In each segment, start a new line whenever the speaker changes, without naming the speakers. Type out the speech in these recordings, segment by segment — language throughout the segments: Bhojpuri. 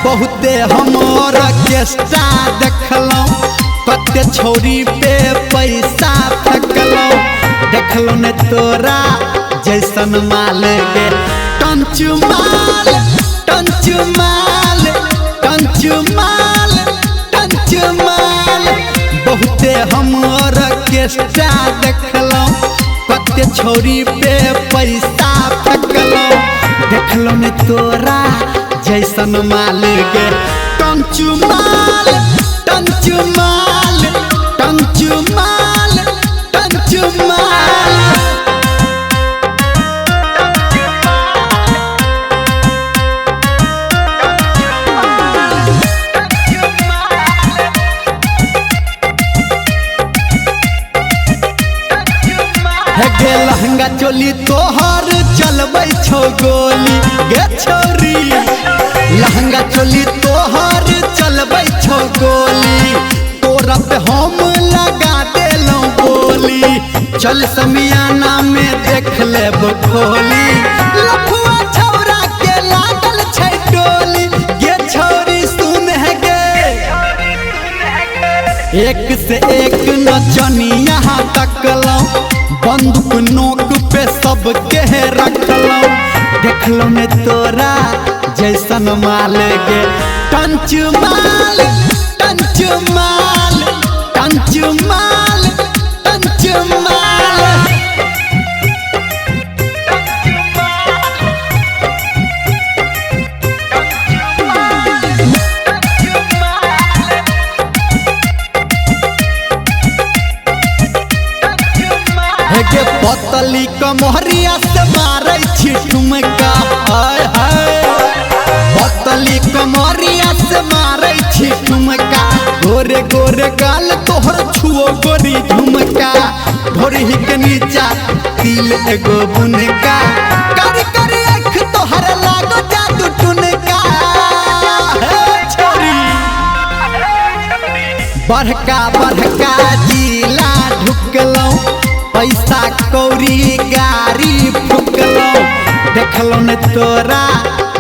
बहुते हमर केस्टा देखलौ, कते छौरी पे पैसा फेंकलौ। देखलौ ने तोरा जैसन माल गे, टंचू माल टंचू माल टंचू माल टंचू माल। बहुते हमर केस्टा देखलौ, कते छौरी पे पैसा फेंकलौ। देखलौ ने तोरा जैसन माल गे, टंचू माल टंचू माल टंचू माल टंचू माल। गे लहंगा चोली तोहर चलबै छौ गोली गे छोरी, लहंगा चोली तोहर चलबै छौ गोली। तोरा पे हम लगा देलौ बोली, चल समियाना में देख लेब खोली। लफुआ छौरा के लागल छै टोली, गे छोरी सुन है गे, एक से एक नचनिया तकलौ, बंदूक नोक पे सबके रखलौ। देखलौ ने तोरा जैसन माल गे, टंचू माल टंचू माल टंचू माल टंचू माल। गे पतली कमहरिया से मारै छी ठुमका, हाय हाय पतली कमहरिया से मारै छी ठुमका। गोरे गोरे गाल तोहर छुओ गोरी झुमका, ढोरी के नीचा तिल एगो बुनका। कारी कारी आँख तोहर लागो जादू टुनका, छोरी बड़का बड़का जिला ढुकलौ, पैसा कौड़ी गाड़ी फुकलौ। देखलौ ने तोरा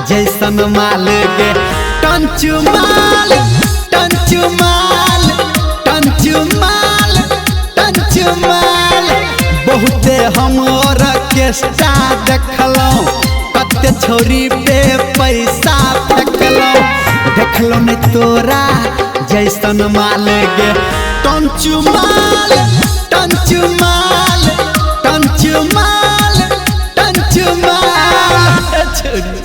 जैसन माल गे, टंचू माल टंचू माल टंचू माल टंचू माल। बहुते हमर केस्टा देखलौ, कते छौरी पे पैसा फेंकलौ। देखलौ ने तोरा जैसन माल गे, टंचू माल टंचू माल टंचू माल टंचू माल।